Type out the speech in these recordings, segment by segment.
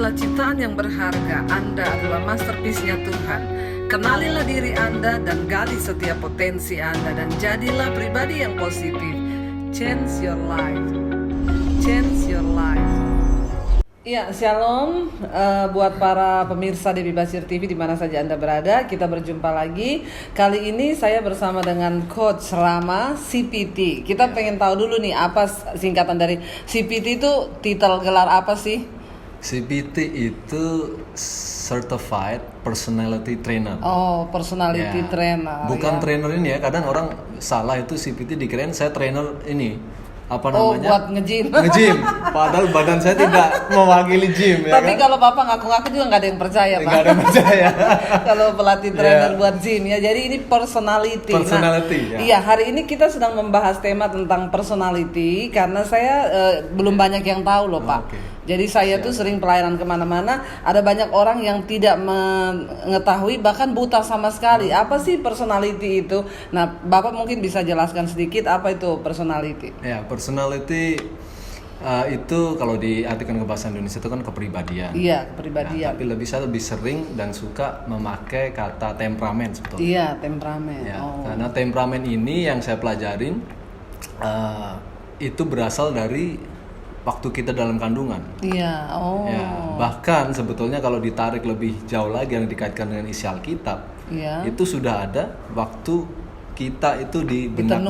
adalah ciptaan yang berharga. Anda adalah masterpiece-nya Tuhan. Kenalilah diri Anda dan gali setiap potensi Anda dan jadilah pribadi yang positif. Change your life. Change your life. Ya, shalom buat para pemirsa Debbie Basir TV di mana saja Anda berada. Kita berjumpa lagi. Kali ini saya bersama dengan Coach Rama CPT. Kita pengen tahu dulu nih apa singkatan dari CPT itu, titel gelar apa sih? CPT itu Certified Personality Trainer. Oh, personality trainer. Bukan ya. trainer ini ya. Kadang orang salah itu CPT dikirain saya trainer ini. Apa Oh, namanya? buat nge-gym. Nge-gym. Padahal badan saya tidak mewakili gym ya. Tapi kan? kalau Bapak ngaku-ngaku juga nggak ada yang percaya, Pak. Nggak ada yang percaya. Kalau pelatih trainer buat gym ya. Jadi ini personality. Personality, ya. Iya, hari ini kita sedang membahas tema tentang personality karena saya belum banyak yang tahu loh, Pak. Okay. Jadi saya tuh sering pelayanan kemana-mana, ada banyak orang yang tidak mengetahui bahkan buta sama sekali. Apa sih personality itu? Nah, Bapak mungkin bisa jelaskan sedikit apa itu personality? Ya, personality itu kalau diartikan ke bahasa Indonesia itu kan kepribadian. Iya, kepribadian. Nah, tapi lebih sering dan suka memakai kata temperamen sebetulnya. Iya, temperamen. Ya, karena temperamen ini yang saya pelajarin itu berasal dari waktu kita dalam kandungan. Iya, Ya, bahkan sebetulnya kalau ditarik lebih jauh lagi yang dikaitkan dengan isi Alkitab, itu sudah ada waktu kita itu di benak,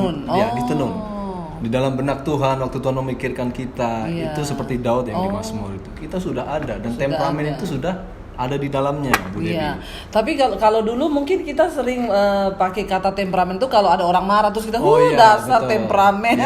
ditenun. Di dalam benak Tuhan, waktu Tuhan memikirkan kita, itu seperti Daud yang di Mazmur itu. Kita sudah ada dan temperamen itu sudah ada di dalamnya, Bu Debbie. Iya. Tapi kalau dulu mungkin kita sering pakai kata temperamen itu kalau ada orang marah terus kita dasar betul. Temperamen.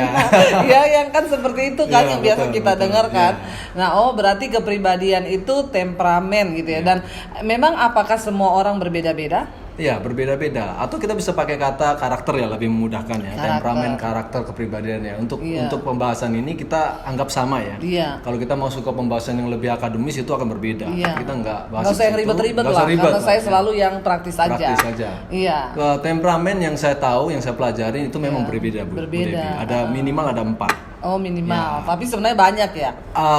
Ya, yang kan seperti itu kan yang biasa kita dengar kan. Nah, berarti kepribadian itu temperamen gitu ya. Dan memang apakah semua orang berbeda-beda? Iya, berbeda-beda. Atau kita bisa pakai kata karakter ya, lebih memudahkan ya. Temperamen, karakter, kepribadian ya. Untuk pembahasan ini kita anggap sama ya. Iya. Kalau kita mau suka pembahasan yang lebih akademis itu akan berbeda. Iya. Kita nggak bahas usah yang ribet-ribet lah, karena saya selalu yang praktis aja. Praktis saja. Iya. Temperamen yang saya tahu, yang saya pelajari itu memang berbeda, Bu. Berbeda. Ada minimal ada 4. Oh, minimal. Tapi sebenarnya banyak ya.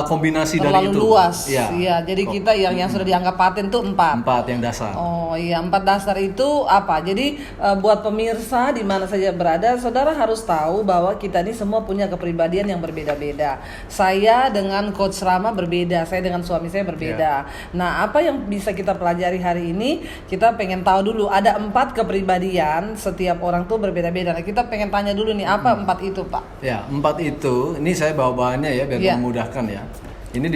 Kombinasi terlalu dari itu. Luas. Iya. Iya. Jadi kita yang sudah dianggap paten tuh 4. 4 yang dasar. Oh iya, 4 dasar itu apa? Jadi buat pemirsa di mana saja berada, saudara harus tahu bahwa kita ini semua punya kepribadian yang berbeda-beda. Saya dengan Coach Rama berbeda, saya dengan suami saya berbeda. Nah, apa yang bisa kita pelajari hari ini? Kita pengen tahu dulu ada 4 kepribadian, setiap orang tuh berbeda-beda. Nah, kita pengen tanya dulu nih, apa 4 itu, Pak? Ya, 4 itu, ini saya bawa-bawaannya ya biar memudahkan ya. Ini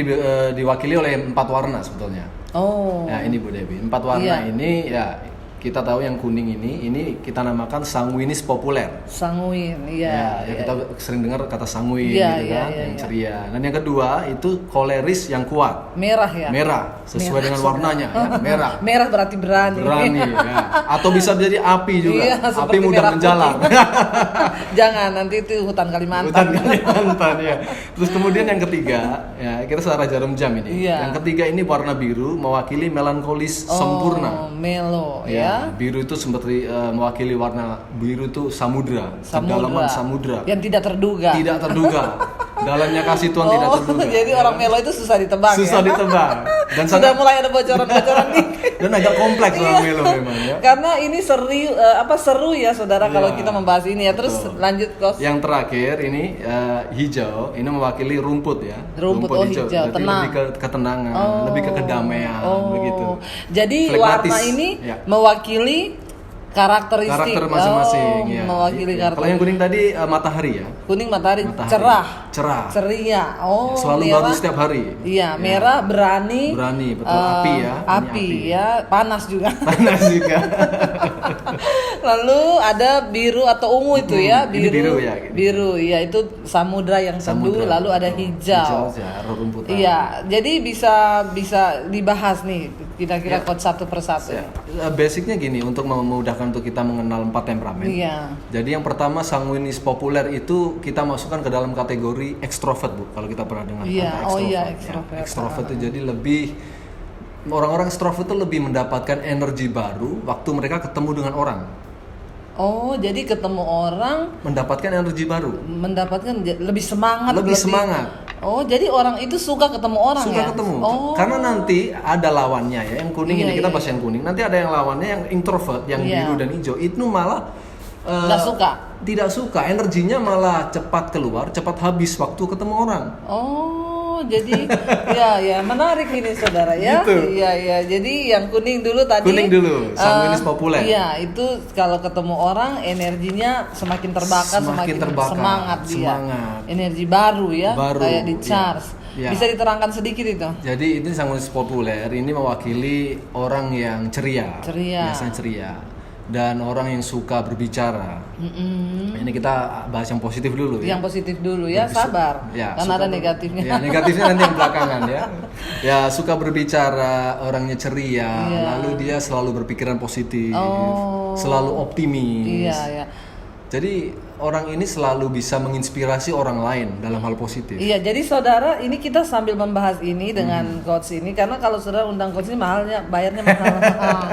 diwakili oleh 4 warna sebetulnya. Oh. Nah, ini Bu Debbie, 4 warna ini ya. Kita tahu yang kuning ini kita namakan sanguinis populer. Sanguin, iya. Kita sering dengar kata sanguin gitu kan, yang ceria. Dan yang kedua itu koleris yang kuat. Merah ya. Merah, sesuai dengan warnanya ya, merah. Merah berarti berani. Berani ya. Atau bisa jadi api juga. Iya, api mudah menjalar. Jangan, nanti itu hutan Kalimantan. Hutan Kalimantan ya. Terus kemudian yang ketiga, ya kita searah jarum jam ini. Iya. Yang ketiga ini warna biru mewakili melankolis sempurna. Melo ya. Biru itu seperti mewakili warna biru itu samudra, kedalaman samudra. Yang tidak terduga. Tidak terduga. Dalamnya kasih Tuhan tidak terduga. Jadi orang melo itu susah ditebak. Susah ditebak. Dan sudah mulai ada bocoran-bocoran nih. Dan agak kompleks orang melo memang ya. Karena ini seru ya saudara kalau kita membahas ini ya. Terus lanjut, Kos. Yang terakhir ini hijau, ini mewakili rumput ya. Rumput hijau, tenang. Lebih ke ketenangan, lebih ke kedamaian begitu. Jadi Flegmatis. warna ini mewakili karakteristik. Karakter masing-masing ya. Mewakili karakter. Kalau yang kuning tadi matahari ya. Kuning matahari. Cerah. Ya, Ceria. selalu merah, baru setiap hari. Iya, merah berani. Berani, betul. Api ya. Api ya, panas juga. Panas juga. Lalu ada biru atau ungu itu ya, biru ya. Gitu. Biru ya, itu samudra yang teduh. Lalu ada hijau. Hijau ya, rumputan. Iya, jadi bisa dibahas nih kira-kira Coach satu persatu. Ya. Basicnya gini, untuk memudahkan untuk kita mengenal 4 temperamen. Iya. Jadi yang pertama sanguinis populer itu kita masukkan ke dalam kategori ekstrovert, Bu. Kalau kita pernah dengar kata ekstrovert. Ekstrovert itu jadi lebih orang-orang ekstrovert itu lebih mendapatkan energi baru waktu mereka ketemu dengan orang. Oh, jadi ketemu orang mendapatkan energi baru. Mendapatkan lebih semangat. Lebih semangat. Oh, jadi orang itu suka ketemu orang suka ya? ketemu. Oh. Karena nanti ada lawannya ya, yang kuning ini kita bahas yang kuning. Nanti ada yang lawannya yang introvert, yang biru dan hijau. Itu malah nggak suka. Tidak suka, energinya malah cepat keluar, cepat habis waktu ketemu orang. Oh, jadi ya menarik ini saudara ya. Gitu. Iya. Jadi yang kuning dulu tadi. Kuning dulu, sanguinis populer. Iya, itu kalau ketemu orang energinya semakin terbakar, semakin semangat dia. Energi baru ya, kayak di charge. Ya. Bisa diterangkan sedikit itu? Jadi ini sanguinis populer, ini mewakili orang yang ceria. Biasanya ceria. Dan orang yang suka berbicara. Ini kita bahas yang positif dulu ya. Yang positif dulu ya, sabar. Ya, karena ada negatifnya. Ya, negatifnya nanti yang belakangan ya. Ya, suka berbicara, orangnya ceria, lalu dia selalu berpikiran positif, selalu optimis. Iya. Jadi orang ini selalu bisa menginspirasi orang lain dalam hal positif. Iya, jadi saudara, ini kita sambil membahas ini dengan coach ini, karena kalau saudara undang coach ini bayarnya mahal.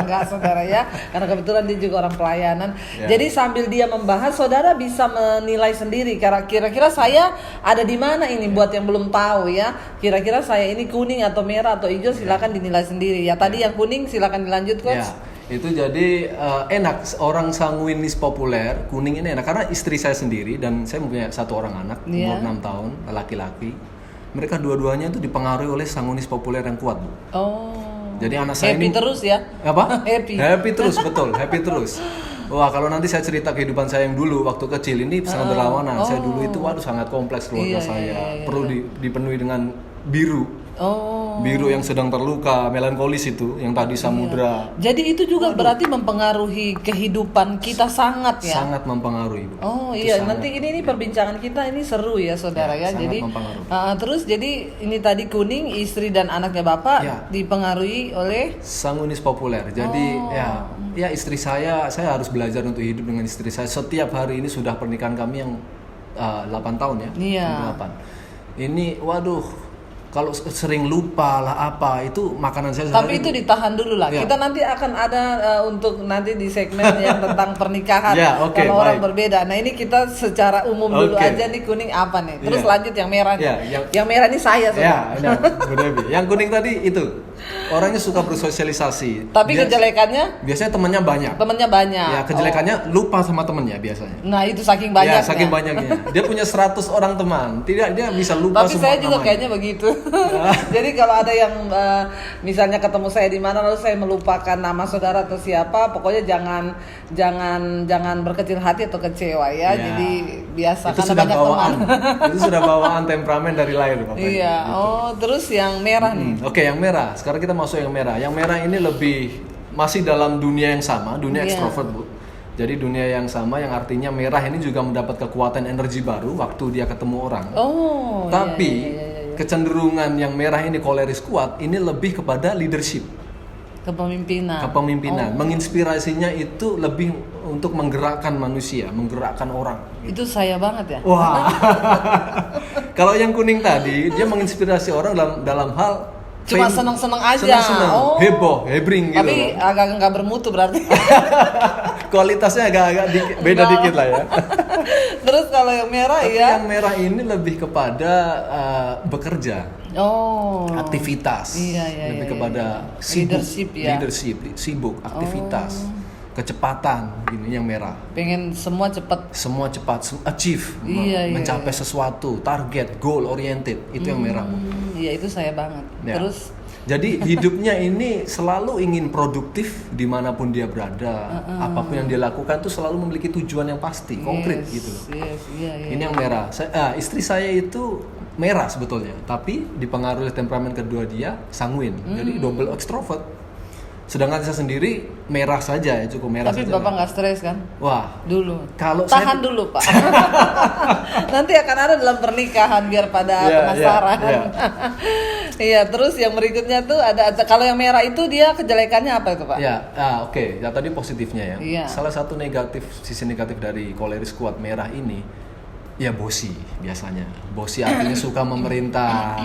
Enggak saudara ya, karena kebetulan dia juga orang pelayanan. Jadi sambil dia membahas, saudara bisa menilai sendiri. Kira-kira saya ada di mana ini buat yang belum tahu ya. Kira-kira saya ini kuning atau merah atau hijau, silakan dinilai sendiri. Ya tadi yang kuning silakan dilanjut coach. Itu jadi enak, orang sanguinis populer kuning ini enak karena istri saya sendiri dan saya mempunyai satu orang anak umur 6 tahun laki-laki. Mereka dua-duanya itu dipengaruhi oleh sanguinis populer yang kuat, Bu. Jadi anak saya happy ini terus ya. Apa? Happy terus, betul, happy terus. Wah, kalau nanti saya cerita kehidupan saya yang dulu waktu kecil ini sangat berlawanan. Saya dulu itu sangat kompleks keluarga saya. Perlu dipenuhi dengan biru. Biru yang sedang terluka, melankolis itu, yang tadi samudra. Jadi itu juga berarti mempengaruhi kehidupan kita sangat ya. Sangat mempengaruhi, Bu. Nanti ini perbincangan kita ini seru ya saudara ya. Jadi terus jadi ini tadi kuning, istri dan anaknya Bapak dipengaruhi oleh sanguinis populer. Jadi ya istri saya harus belajar untuk hidup dengan istri saya. Setiap hari ini sudah pernikahan kami yang 8 tahun ya. Iya. 8. Ini kalau sering lupa lah apa itu makanan saya. Tapi itu ditahan dulu lah. Kita nanti akan ada untuk nanti di segmen yang tentang pernikahan. Kalau orang berbeda. Nah ini kita secara umum dulu aja nih, kuning apa nih. Terus lanjut yang merah. Yang merah ini saya. Yang kuning tadi itu orangnya suka bersosialisasi. Tapi kejelekannya? Biasanya temannya banyak. Ya kejelekannya lupa sama temannya biasanya. Nah itu saking banyaknya. Saking banyaknya. Dia punya 100 orang teman. Dia bisa lupa semua. Tapi saya juga kayaknya begitu. Jadi kalau ada yang misalnya ketemu saya di mana lalu saya melupakan nama saudara atau siapa, pokoknya jangan berkecil hati atau kecewa ya. Jadi biasa itu karena banyak teman. Itu sudah bawaan temperamen dari lahir, Bapak. Iya. Gitu. Terus yang merah nih. Oke, yang merah. Sekarang kita masuk yang merah. Yang merah ini masih dalam dunia yang sama, dunia ekstrovert, Bu. Jadi dunia yang sama yang artinya merah ini juga mendapat kekuatan energi baru waktu dia ketemu orang. Tapi kecenderungan yang merah ini koleris kuat ini lebih kepada leadership, kepemimpinan. Menginspirasinya itu lebih untuk menggerakkan manusia, menggerakkan orang. Itu saya banget ya. Wah. Kalau yang kuning tadi dia menginspirasi orang dalam hal cuma senang-senang aja. Senang, hebring gitu. Tapi agak nggak bermutu berarti. Kualitasnya agak beda dikit lah ya. Terus kalau yang merah yang merah ini lebih kepada bekerja. Aktivitas. Lebih kepada leadership, sibuk, aktivitas. Kecepatan gini yang merah. Pengen semua cepat, achieve, mencapai sesuatu, target, goal oriented, itu yang merah. Iya, itu saya banget. Terus jadi hidupnya ini selalu ingin produktif dimanapun dia berada, apapun yang dia lakukan tuh selalu memiliki tujuan yang pasti, konkret gitu loh. Ini yang merah. Istri saya itu merah sebetulnya, tapi dipengaruhi temperamen kedua dia sanguin, jadi double extrovert. Sedangkan saya sendiri merah saja ya, cukup merah. Tapi saja. Tapi Bapak nggak stres kan? Wah. Dulu. Kalau tahan dulu Pak. Nanti akan ada dalam pernikahan biar pada penasaran. Iya, terus yang berikutnya tuh ada kalau yang merah itu dia kejelekannya apa itu Pak? Oke. Ya tadi positifnya ya. Salah satu sisi negatif dari koleris kuat merah ini ya bosi biasanya. Bosi artinya suka memerintah.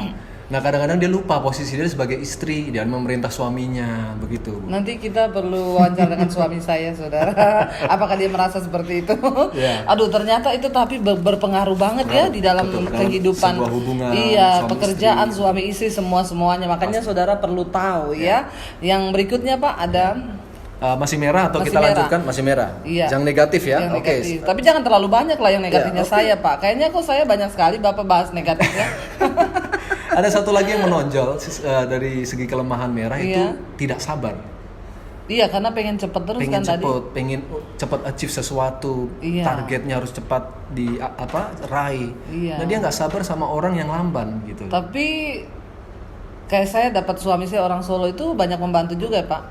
Nah kadang-kadang dia lupa posisi dia sebagai istri dan memerintah suaminya begitu. Nanti kita perlu wawancara dengan suami saya, saudara. Apakah dia merasa seperti itu? Yeah. Aduh, ternyata itu tapi berpengaruh banget ya di dalam kehidupan. Sebuah hubungan. Iya, pekerjaan istri. Suami istri semuanya. Makanya saudara perlu tahu ya. Yang berikutnya Pak ada. Masih merah atau masih kita merah. Lanjutkan masih merah. Iya. Yang negatif ya. Oke. Tapi jangan terlalu banyak lah yang negatifnya saya Pak. Kayaknya kok saya banyak sekali Bapak bahas negatifnya. Ada satu lagi yang menonjol dari segi kelemahan merah itu tidak sabar. Iya, karena pengen cepet terus pengen kan cepet, tadi. Pengen cepet achieve sesuatu, targetnya harus cepat raih. Iya. Nah dia nggak sabar sama orang yang lamban gitu. Tapi kayak saya dapat suami saya orang Solo itu banyak membantu juga ya Pak.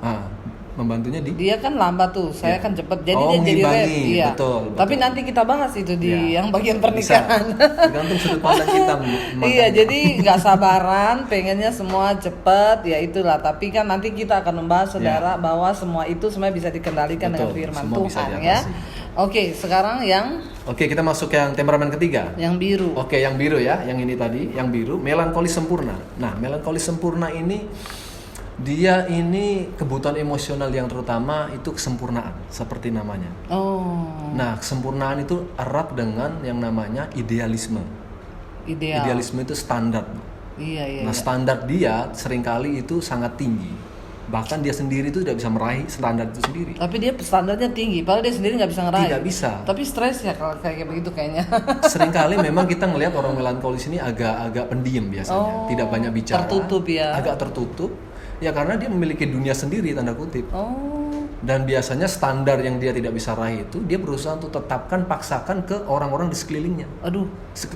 Membantunya dia kan lambat tuh, saya kan cepet, jadi dia jadi red. Betul. Tapi nanti kita bahas itu di yang bagian pernikahan. Tergantung sudut pandang kita. Iya, jadi nggak sabaran, pengennya semua cepet, ya itulah. Tapi kan nanti kita akan membahas saudara bahwa semua itu semuanya bisa dikendalikan dengan firman Tuhan ya. Oke, sekarang Oke, kita masuk yang temperamen ketiga. Yang biru. Oke, yang biru ya, yang ini tadi, yang biru, melankolis sempurna. Nah, melankolis sempurna ini dia ini kebutuhan emosional yang terutama itu kesempurnaan seperti namanya. Nah kesempurnaan itu erat dengan yang namanya idealisme. Idealisme itu standar. Iya. Nah standar dia seringkali itu sangat tinggi. Bahkan dia sendiri itu tidak bisa meraih standar itu sendiri. Tapi dia standarnya tinggi, padahal dia sendiri nggak bisa ngeraih. Tidak bisa. Tapi stres ya kalau kayak begitu kayaknya. Seringkali memang kita ngelihat orang melankolis ini agak pendiam biasanya, tidak banyak bicara. Tertutup ya. Agak tertutup. Ya karena dia memiliki dunia sendiri tanda kutip. Dan biasanya standar yang dia tidak bisa raih itu dia berusaha untuk paksakan ke orang-orang di sekelilingnya. Aduh.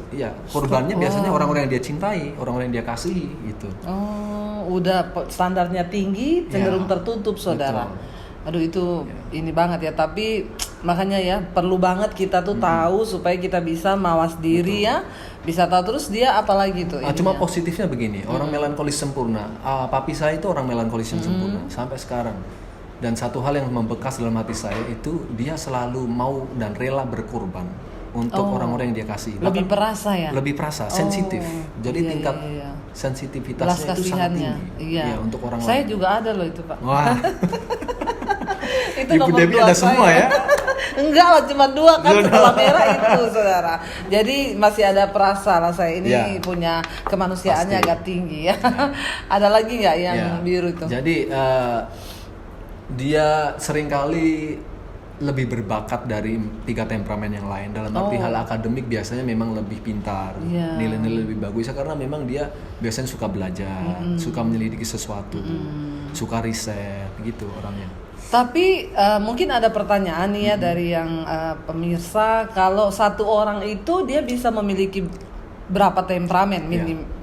Ya korbannya biasanya orang-orang yang dia cintai, orang-orang yang dia kasihi gitu. Udah standarnya tinggi, cenderung tertutup saudara. Betul. Aduh itu ini banget ya. Tapi makanya ya perlu banget kita tuh tahu supaya kita bisa mawas diri ya. Bisa tahu terus dia apalagi tuh. Cuma positifnya begini, orang melankolis sempurna. Papi saya itu orang melankolis yang sempurna sampai sekarang. Dan satu hal yang membekas dalam hati saya itu dia selalu mau dan rela berkorban untuk orang-orang yang dia kasih. Lebih perasa ya. Lebih perasa, sensitif. Jadi tingkat sensitivitasnya itu sangat tinggi. Iya. Untuk orang lain. Saya juga ada loh itu Pak. Wah. Itu Ibu Debbie ada semua ya. Enggak lah, cuma 2 kan setelah merah itu saudara. Jadi masih ada perasa lah saya ini punya kemanusiaannya agak tinggi ya. Ada lagi nggak yang biru itu? Jadi dia seringkali lebih berbakat dari 3 temperamen yang lain. Dalam arti hal akademik biasanya memang lebih pintar, nilai-nilai lebih bagus karena memang dia biasanya suka belajar, suka menyelidiki sesuatu, suka riset gitu orangnya. Tapi mungkin ada pertanyaan nih ya dari yang pemirsa, kalau satu orang itu dia bisa memiliki berapa temperamen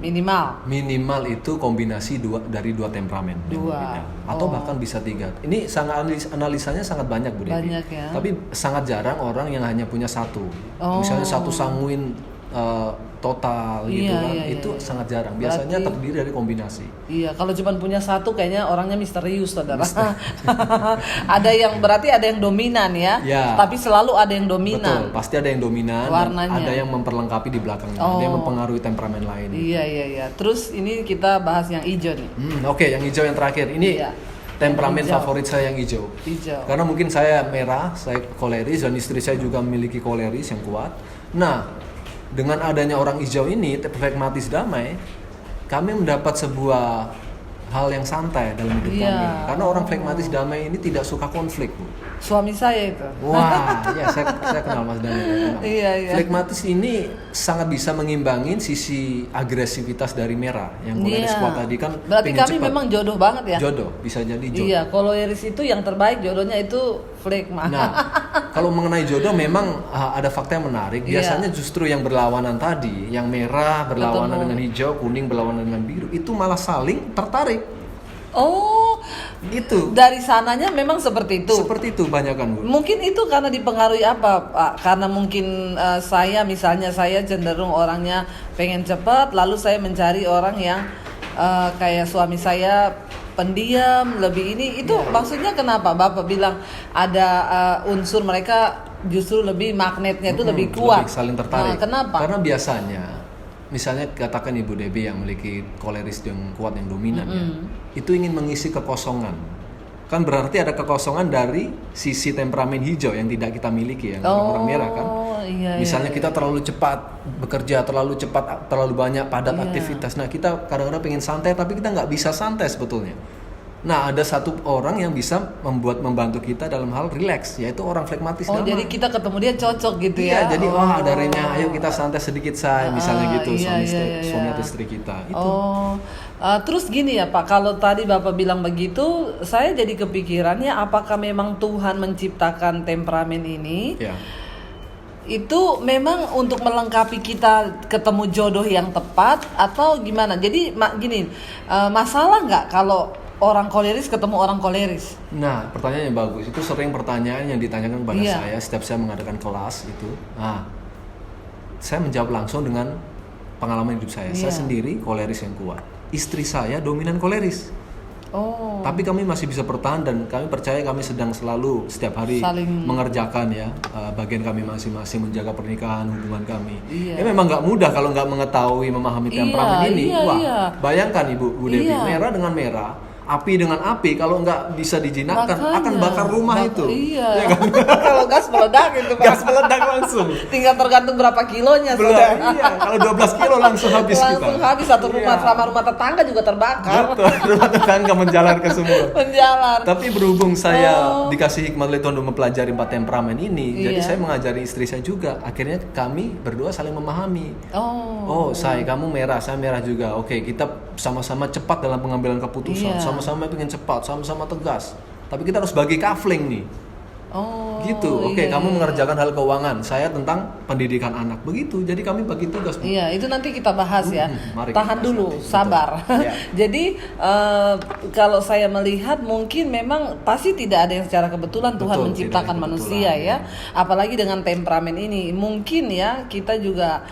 minimal? Minimal itu kombinasi dari 2 temperamen. 2. Atau bahkan bisa 3. Ini sangat analisanya sangat banyak Bu Devi. Banyak ya. Tapi sangat jarang orang yang hanya punya 1. Misalnya 1 sanguin total gitu kan. Itu sangat jarang. Biasanya terdiri dari kombinasi. Iya, kalau cuma punya 1 kayaknya orangnya misterius saudara. Ada yang berarti ada yang dominan ya. Tapi selalu ada yang dominan. Betul, pasti ada yang dominan. Warnanya. Ada yang memperlengkapi di belakangnya. Ada yang mempengaruhi temperamen lain. Iya. Terus ini kita bahas yang hijau nih. Oke, yang hijau yang terakhir. Ini temperamen favorit saya yang hijau. Karena mungkin saya merah, saya koleris dan istri saya juga memiliki koleris yang kuat. Nah, dengan adanya orang hijau ini, pragmatis damai, kami mendapat sebuah hal yang santai dalam hidup kami. Karena orang pragmatis damai ini tidak suka konflik, Bu. Suami saya itu. Wah, ya saya kenal Mas Daniel. Iya. Pragmatis ini sangat bisa mengimbangin sisi agresivitas dari merah yang koleris kuat tadi kan. Berarti kami memang jodoh banget ya. Jodoh, bisa jadi jodoh. Iya, koleris itu yang terbaik jodohnya itu phlegma. Nah, kalau mengenai jodoh memang ada fakta yang menarik. Biasanya justru yang berlawanan tadi, yang merah berlawanan dengan hijau, kuning berlawanan dengan biru, itu malah saling tertarik. Itu. Dari sananya memang seperti itu. Seperti itu banyak kan, Bu. Mungkin itu karena dipengaruhi apa, Pak? Karena mungkin saya cenderung orangnya pengen cepat, lalu saya mencari orang yang kayak suami saya pendiam, lebih ini. Itu maksudnya kenapa? Bapak bilang ada unsur mereka justru lebih magnetnya itu lebih kuat. Lebih saling tertarik. Kenapa? Karena biasanya misalnya katakan Ibu Debbie yang memiliki koleris yang kuat, yang dominan ya, itu ingin mengisi kekosongan, kan berarti ada kekosongan dari sisi temperamen hijau yang tidak kita miliki, yang orang merah kan. Misalnya kita terlalu cepat bekerja, terlalu cepat, terlalu banyak padat aktivitas. Nah kita kadang-kadang pengen santai tapi kita nggak bisa santai sebetulnya. Nah ada satu orang yang bisa membantu kita dalam hal relax, yaitu orang flegmatis. Jadi kita ketemu dia cocok gitu ya. Jadi ada Renya, ayo kita santai sedikit misalnya gitu, suami atau istri kita itu. Terus gini ya Pak, kalau tadi Bapak bilang begitu, saya jadi kepikirannya apakah memang Tuhan menciptakan temperamen ini itu memang untuk melengkapi kita ketemu jodoh yang tepat atau gimana? Jadi gini, masalah nggak kalau orang koleris ketemu orang koleris? Nah, pertanyaan yang bagus. Itu sering pertanyaan yang ditanyakan pada saya setiap saya mengadakan kelas itu. Nah, saya menjawab langsung dengan pengalaman hidup saya. Saya sendiri koleris yang kuat. Istri saya dominan koleris. Tapi kami masih bisa bertahan dan kami percaya kami sedang selalu setiap hari mengerjakan bagian kami masing-masing, menjaga pernikahan, hubungan kami. Memang nggak mudah kalau nggak mengetahui, memahami temperamen ini. Bayangkan Ibu Debbie, merah dengan merah, api dengan api, kalau nggak bisa dijinakkan akan bakar rumah itu. Ya kan? Kalau gas meledak itu Pak. Gas meledak langsung. Tinggal tergantung berapa kilonya. Kalau 12 kilo langsung habis kita. Langsung habis satu rumah, sama rumah tetangga juga terbakar. Betul, rumah tetangga menjalar ke semua. Menjalar. Tapi berhubung saya dikasih hikmat oleh Tuhan untuk mempelajari 4 temperamen ini, jadi saya mengajari istri saya juga. Akhirnya kami berdua saling memahami. Saya kamu merah, saya merah juga. Oke, kita sama-sama cepat dalam pengambilan keputusan. Sama-sama pengen cepat, sama-sama tegas. Tapi kita harus bagi kafling nih. Oke, kamu mengerjakan hal keuangan, saya tentang pendidikan anak. Begitu. Jadi kami bagi tugas. Itu nanti kita bahas ya. Tahan dulu, sabar. Jadi kalau saya melihat mungkin memang pasti tidak ada yang secara kebetulan Tuhan menciptakan manusia ya. Apalagi dengan temperamen ini. Mungkin ya kita juga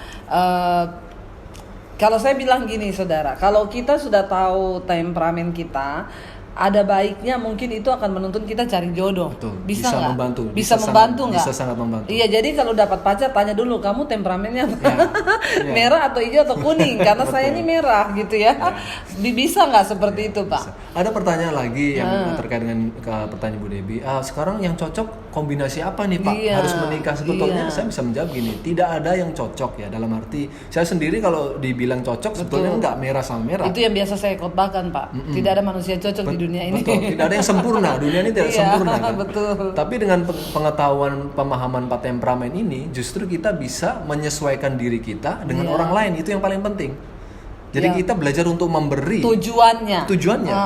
kalau saya bilang gini saudara, kalau kita sudah tahu temperamen kita, ada baiknya mungkin itu akan menuntun kita cari jodoh. Bisa nggak? Bisa membantu nggak? Bisa sangat membantu. Iya, jadi kalau dapat pacar tanya dulu kamu temperamennya merah atau hijau atau kuning, karena saya ini merah gitu ya. Bisa nggak seperti itu Pak? Bisa. Ada pertanyaan lagi yang terkait dengan pertanyaan Bu Debbie. Sekarang yang cocok kombinasi apa nih Pak? Harus menikah? Sebetulnya saya bisa menjawab gini, tidak ada yang cocok ya, dalam arti saya sendiri kalau dibilang cocok sebetulnya nggak merah sama merah. Itu yang biasa saya khotbahkan Pak. Tidak ada manusia cocok di dunia ini. Betul, tidak ada yang sempurna. Dunia ini tidak sempurna kan. Betul. Tapi dengan pengetahuan, pemahaman 4 temperamen ini, justru kita bisa menyesuaikan diri kita dengan orang lain. Itu yang paling penting. Jadi kita belajar untuk memberi. Tujuannya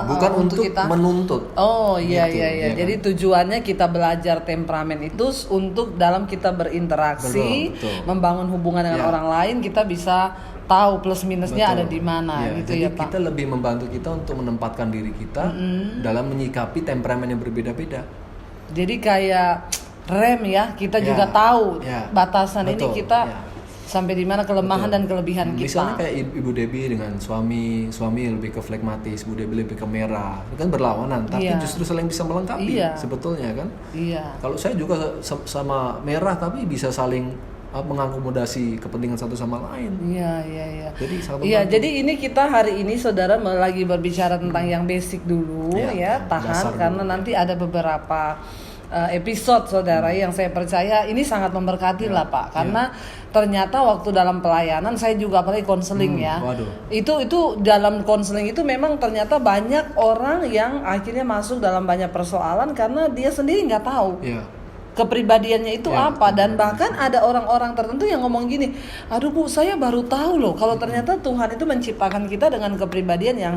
bukan untuk kita menuntut. Jadi tujuannya kita belajar temperamen itu untuk dalam kita berinteraksi, membangun hubungan dengan orang lain, kita bisa tahu plus minusnya ada di mana gitu jadi ya Pak. Kita lebih membantu kita untuk menempatkan diri kita dalam menyikapi temperamen yang berbeda-beda. Jadi kayak rem ya, kita juga tahu batasan ini kita sampai di mana kelemahan dan kelebihan kita. Misalnya kayak Ibu Debbie dengan suami lebih ke flegmatis, Bu Debbie lebih ke merah. Itu kan berlawanan, tapi justru saling bisa melengkapi sebetulnya kan. Kalau saya juga sama merah tapi bisa saling mengakomodasi kepentingan satu sama lain. Jadi ini kita hari ini saudara lagi berbicara tentang yang basic dulu tahan karena nanti ada beberapa episode saudara yang saya percaya ini sangat memberkati lah Pak, karena ternyata waktu dalam pelayanan saya juga apalagi konseling itu dalam konseling itu memang ternyata banyak orang yang akhirnya masuk dalam banyak persoalan karena dia sendiri nggak tahu kepribadiannya itu apa, dan bahkan ada orang-orang tertentu yang ngomong gini, aduh Bu, saya baru tahu loh kalau ternyata Tuhan itu menciptakan kita dengan kepribadian yang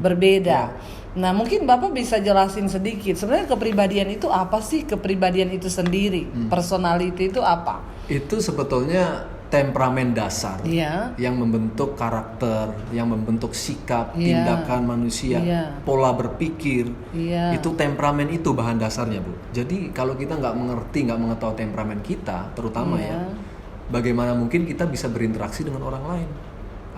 berbeda. Nah mungkin Bapak bisa jelasin sedikit sebenarnya kepribadian itu apa sih, kepribadian itu sendiri, personality itu apa? Itu sebetulnya temperamen dasar yang membentuk karakter, yang membentuk sikap, tindakan manusia, pola berpikir. Itu temperamen itu bahan dasarnya Bu. Jadi kalau kita nggak mengetahui temperamen kita, terutama bagaimana mungkin kita bisa berinteraksi dengan orang lain?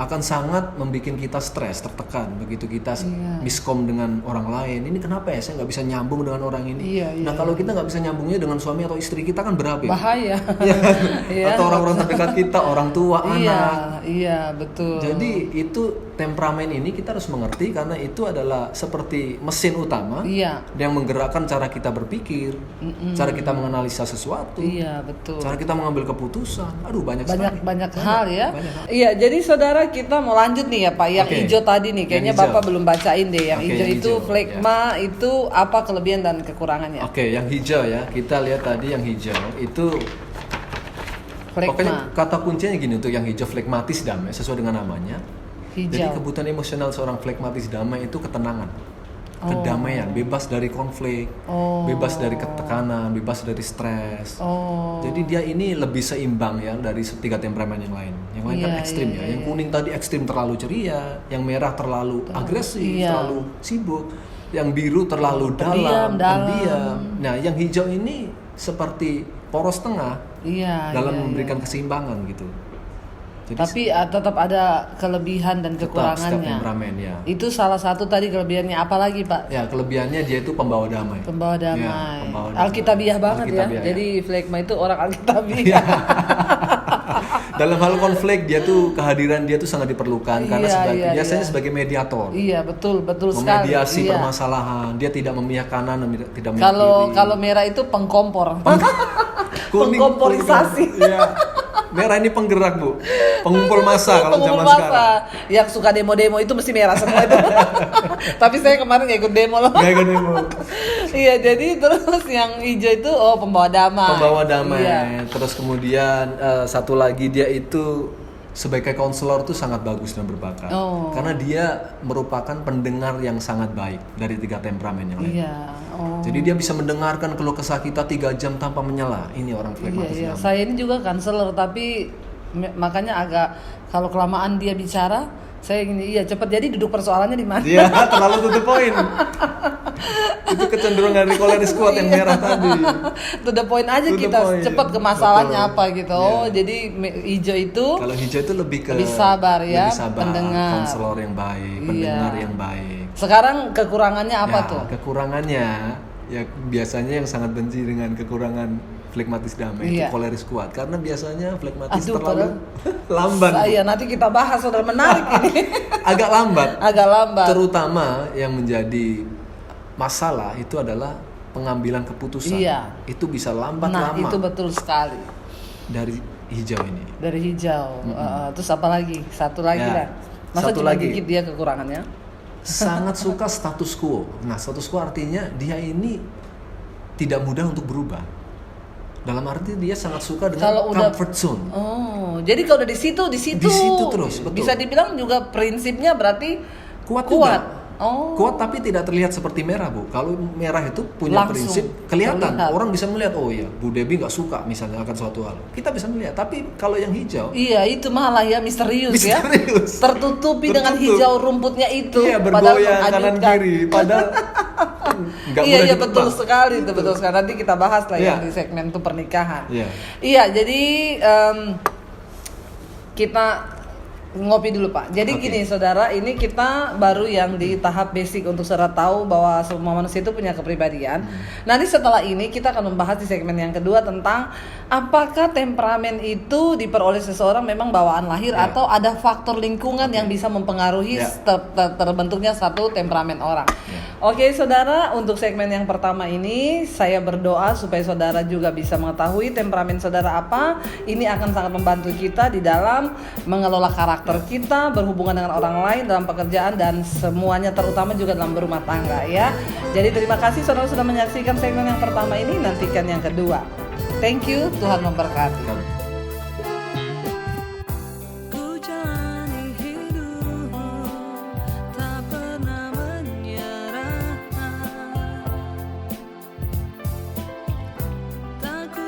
akan sangat membuat kita stres, tertekan begitu kita miskom dengan orang lain. Ini kenapa ya saya nggak bisa nyambung dengan orang ini? Nah kalau kita nggak bisa nyambungnya dengan suami atau istri kita kan berat ya. Bahaya. Atau orang-orang terdekat kita, orang tua, anak. Iya betul. Jadi itu temperamen ini kita harus mengerti karena itu adalah seperti mesin utama yang menggerakkan cara kita berpikir, cara kita menganalisa sesuatu, betul. cara kita mengambil keputusan. Aduh banyak hal ya. Iya, jadi saudara kita mau lanjut nih ya Pak. Yang hijau tadi nih, kayaknya Bapak belum bacain deh. Yang hijau itu flegma itu apa kelebihan dan kekurangannya? Oke, yang hijau ya. Kita lihat tadi yang hijau itu flegma. Pokoknya kata kuncinya gini untuk yang hijau flegmatis damai sesuai dengan namanya. Hijau. Jadi kebutuhan emosional seorang flegmatis damai itu ketenangan. Kedamaian, bebas dari konflik, bebas dari ketekanan, bebas dari stres. Jadi dia ini lebih seimbang ya dari 3 temperamen yang lain. Yang lain kan ekstrim ya. Yang kuning tadi ekstrim terlalu ceria, yang merah terlalu agresif, terlalu sibuk, yang biru terlalu dalam. Nah, yang hijau ini seperti poros tengah dalam memberikan keseimbangan gitu. Jadi, tapi tetap ada kelebihan dan kekurangannya. Ya. Itu salah satu tadi kelebihannya. Apa lagi Pak? Ya kelebihannya dia itu pembawa damai. Pembawa damai. Alkitabiah banget ya. Jadi flegma itu orang Alkitabiah. Dalam hal konflik dia tuh kehadiran dia tuh sangat diperlukan karena biasanya sebagai mediator. Iya betul sekali. Memediasi permasalahan. Dia tidak memihak kanan, tidak memihak kiri. Kalau merah itu pengkompor. Pengkomporisasi. Merah ini penggerak Bu, pengumpul massa kalau zaman sekarang. Yang suka demo-demo itu mesti merah semua itu. Tapi saya kemarin nggak ikut demo loh. Iya, jadi terus yang hijau itu pembawa damai. Pembawa damai. Terus kemudian satu lagi dia itu sebagai konselor tuh sangat bagus dan berbakat. Karena dia merupakan pendengar yang sangat baik dari 3 temperamen yang lain. Jadi dia bisa mendengarkan keluh kesah kita 3 jam tanpa menyela. Ini orang flegmatis. Saya ini juga konselor tapi makanya agak kalau kelamaan dia bicara, saya gini, cepat jadi duduk persoalannya di mana? Iya, terlalu to the point. Itu kecenderungan dari koleris kuat yang merah tadi. To the point aja kita cepat ke masalahnya apa gitu. Jadi hijau itu kalau hijau itu lebih sabar ya, lebih sabar, pendengar, konselor yang baik, pendengar yang baik. Sekarang kekurangannya apa tuh? Kekurangannya ya biasanya yang sangat benci dengan kekurangan flegmatis damai itu koleris kuat karena biasanya flegmatis terlalu lambat. Nanti kita bahas, sudah menarik ini. Agak lambat. Terutama yang menjadi masalah itu adalah pengambilan keputusan. Itu bisa lambat lama. Itu betul sekali. Dari hijau ini. Dari hijau. Terus apa lagi? Satu lagi lah. Masa cuma dikit dia kekurangannya? Sangat suka status quo. Nah, status quo artinya dia ini tidak mudah untuk berubah. Dalam arti dia sangat suka dengan comfort zone. Jadi kalau udah di situ terus, betul. Bisa dibilang juga prinsipnya berarti kuat. Kuat tapi tidak terlihat seperti merah Bu. Kalau merah itu punya prinsip kelihatan. Orang bisa melihat Bu Debbie nggak suka misalnya akan suatu hal. Kita bisa melihat. Tapi kalau yang hijau, itu malah ya misterius. Ya. Tertutupi dengan hijau rumputnya itu. Bergoyang kanan kiri. Padahal nggak mudah ditebak. Betul sekali itu betul sekali. Nanti kita bahas lah yang di segmen itu pernikahan. Jadi kita ngopi dulu Pak. Jadi gini saudara, ini kita baru yang di tahap basic untuk saudara tahu bahwa semua manusia itu punya kepribadian. Nanti setelah ini kita akan membahas di segmen yang kedua tentang apakah temperamen itu diperoleh seseorang memang bawaan lahir atau ada faktor lingkungan yang bisa mempengaruhi terbentuknya satu temperamen orang. Oke saudara, untuk segmen yang pertama ini saya berdoa supaya saudara juga bisa mengetahui temperamen saudara apa. Ini akan sangat membantu kita di dalam mengelola karakter kita, berhubungan dengan orang lain dalam pekerjaan dan semuanya, terutama juga dalam berumah tangga ya. Jadi terima kasih saudara sudah menyaksikan segmen yang pertama ini, nantikan yang kedua. Thank you, Tuhan memberkati.